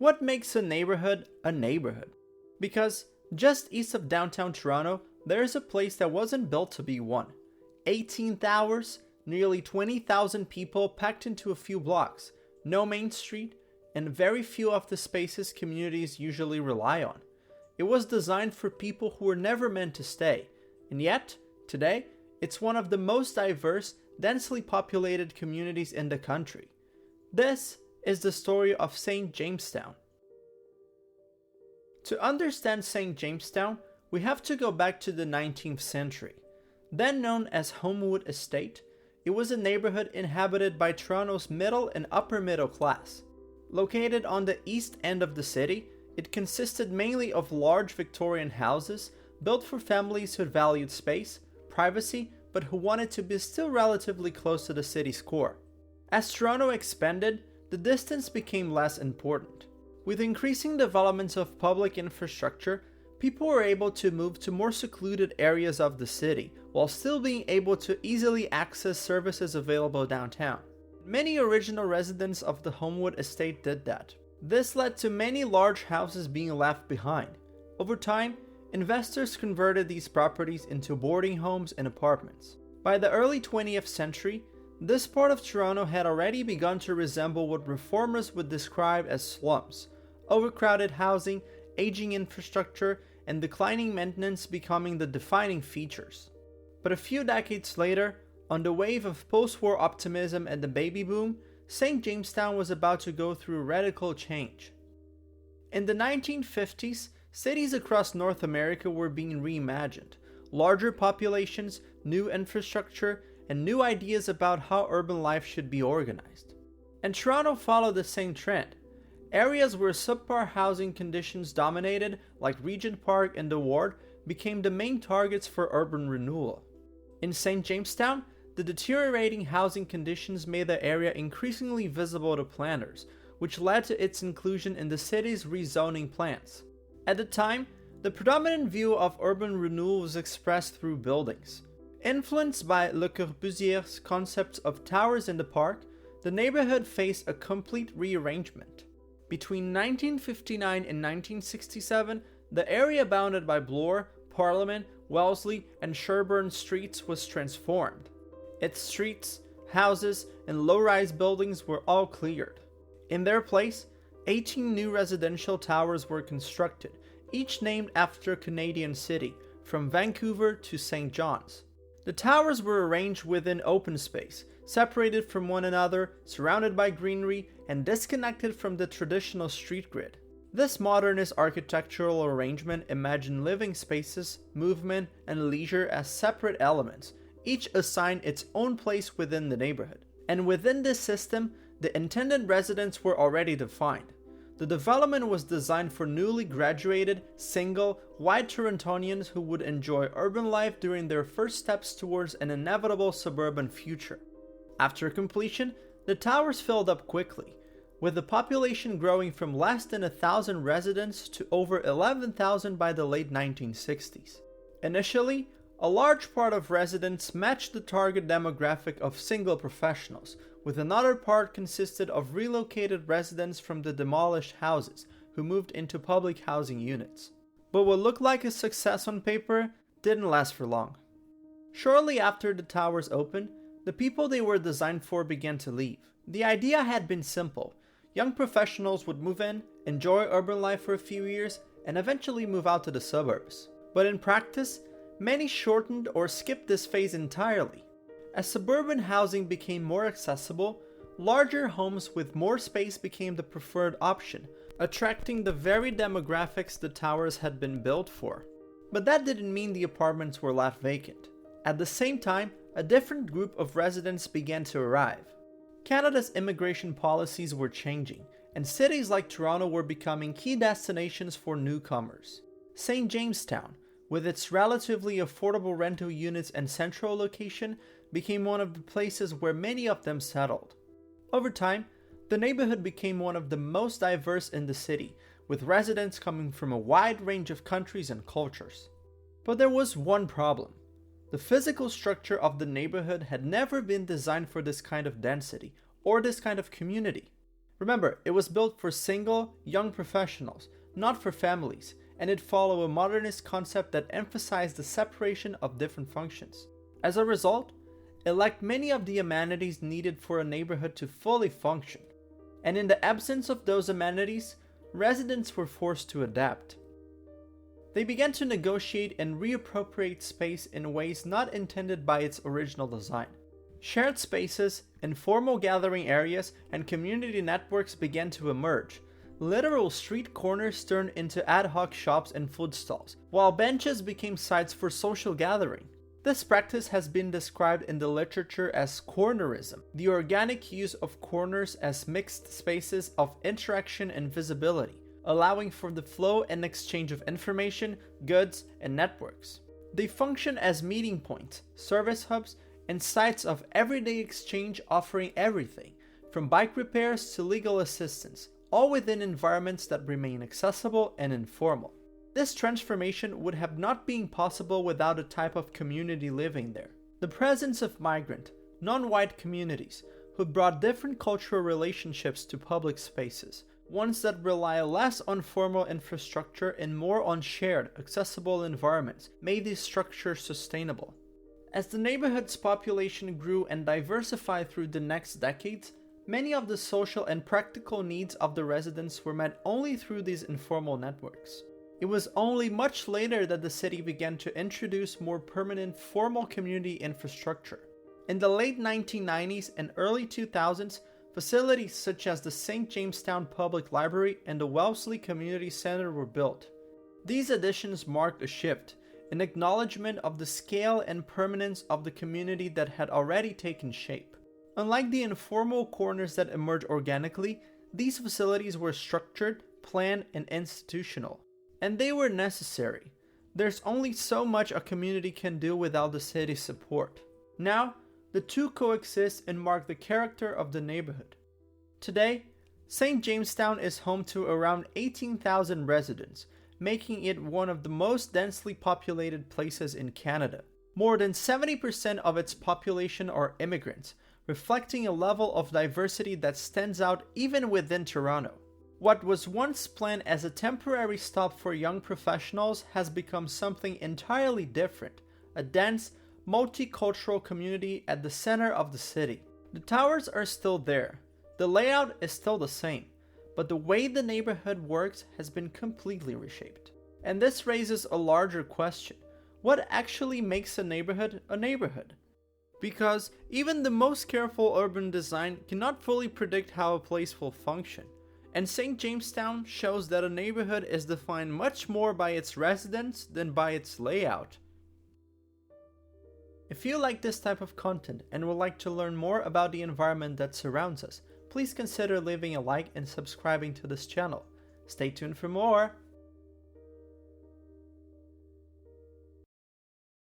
What makes a neighborhood a neighborhood? Because just east of downtown Toronto, there is a place that wasn't built to be one. 18 towers, nearly 20,000 people packed into a few blocks, no main street, and very few of the spaces communities usually rely on. It was designed for people who were never meant to stay, and yet, today, it's one of the most diverse, densely populated communities in the country. This is the story of St. Jamestown. To understand St. Jamestown, we have to go back to the 19th century. Then known as Homewood Estate, it was a neighborhood inhabited by Toronto's middle and upper middle class. Located on the east end of the city, it consisted mainly of large Victorian houses built for families who valued space, privacy, but who wanted to be still relatively close to the city's core. As Toronto expanded, the distance became less important. With increasing developments of public infrastructure, people were able to move to more secluded areas of the city, while still being able to easily access services available downtown. Many original residents of the Homewood Estate did that. This led to many large houses being left behind. Over time, investors converted these properties into boarding homes and apartments. By the early 20th century, this part of Toronto had already begun to resemble what reformers would describe as slums, overcrowded housing, aging infrastructure, and declining maintenance becoming the defining features. But a few decades later, on the wave of post-war optimism and the baby boom, St. Jamestown was about to go through radical change. In the 1950s, cities across North America were being reimagined. Larger populations, new infrastructure, and new ideas about how urban life should be organized. And Toronto followed the same trend. Areas where subpar housing conditions dominated, like Regent Park and the Ward, became the main targets for urban renewal. In St. Jamestown, the deteriorating housing conditions made the area increasingly visible to planners, which led to its inclusion in the city's rezoning plans. At the time, the predominant view of urban renewal was expressed through buildings. Influenced by Le Corbusier's concepts of towers in the park, the neighborhood faced a complete rearrangement. Between 1959 and 1967, the area bounded by Bloor, Parliament, Wellesley, and Sherbourne streets was transformed. Its streets, houses, and low-rise buildings were all cleared. In their place, 18 new residential towers were constructed, each named after a Canadian city, from Vancouver to St. John's. The towers were arranged within open space, separated from one another, surrounded by greenery, and disconnected from the traditional street grid. This modernist architectural arrangement imagined living spaces, movement, and leisure as separate elements, each assigned its own place within the neighborhood. And within this system, the intended residents were already defined. The development was designed for newly graduated, single, white Torontonians who would enjoy urban life during their first steps towards an inevitable suburban future. After completion, the towers filled up quickly, with the population growing from less than 1,000 residents to over 11,000 by the late 1960s. Initially, a large part of residents matched the target demographic of single professionals, with another part consisted of relocated residents from the demolished houses who moved into public housing units. But what looked like a success on paper didn't last for long. Shortly after the towers opened, the people they were designed for began to leave. The idea had been simple. Young professionals would move in, enjoy urban life for a few years, and eventually move out to the suburbs. But in practice, many shortened or skipped this phase entirely. As suburban housing became more accessible, larger homes with more space became the preferred option, attracting the very demographics the towers had been built for. But that didn't mean the apartments were left vacant. At the same time, a different group of residents began to arrive. Canada's immigration policies were changing, and cities like Toronto were becoming key destinations for newcomers. St. Jamestown, with its relatively affordable rental units and central location, became one of the places where many of them settled. Over time, the neighborhood became one of the most diverse in the city, with residents coming from a wide range of countries and cultures. But there was one problem. The physical structure of the neighborhood had never been designed for this kind of density, or this kind of community. Remember, it was built for single, young professionals, not for families, and it followed a modernist concept that emphasized the separation of different functions. As a result, it lacked many of the amenities needed for a neighborhood to fully function. And in the absence of those amenities, residents were forced to adapt. They began to negotiate and reappropriate space in ways not intended by its original design. Shared spaces, informal gathering areas, and community networks began to emerge. Literal street corners turned into ad hoc shops and food stalls, while benches became sites for social gathering. This practice has been described in the literature as cornerism, the organic use of corners as mixed spaces of interaction and visibility, allowing for the flow and exchange of information, goods, and networks. They function as meeting points, service hubs, and sites of everyday exchange, offering everything, from bike repairs to legal assistance, all within environments that remain accessible and informal. This transformation would have not been possible without a type of community living there. The presence of migrant, non-white communities who brought different cultural relationships to public spaces, ones that rely less on formal infrastructure and more on shared, accessible environments, made these structures sustainable. As the neighborhood's population grew and diversified through the next decades, many of the social and practical needs of the residents were met only through these informal networks. It was only much later that the city began to introduce more permanent formal community infrastructure. In the late 1990s and early 2000s, facilities such as the St. Jamestown Public Library and the Wellesley Community Center were built. These additions marked a shift, an acknowledgement of the scale and permanence of the community that had already taken shape. Unlike the informal corners that emerged organically, these facilities were structured, planned, and institutional. And they were necessary. There's only so much a community can do without the city's support. Now, the two coexist and mark the character of the neighborhood. Today, St. Jamestown is home to around 18,000 residents, making it one of the most densely populated places in Canada. More than 70% of its population are immigrants, reflecting a level of diversity that stands out even within Toronto. What was once planned as a temporary stop for young professionals has become something entirely different, a dense, multicultural community at the center of the city. The towers are still there, the layout is still the same, but the way the neighborhood works has been completely reshaped. And this raises a larger question. What actually makes a neighborhood a neighborhood? Because even the most careful urban design cannot fully predict how a place will function. And St. Jamestown shows that a neighborhood is defined much more by its residents than by its layout. If you like this type of content and would like to learn more about the environment that surrounds us, please consider leaving a like and subscribing to this channel. Stay tuned for more!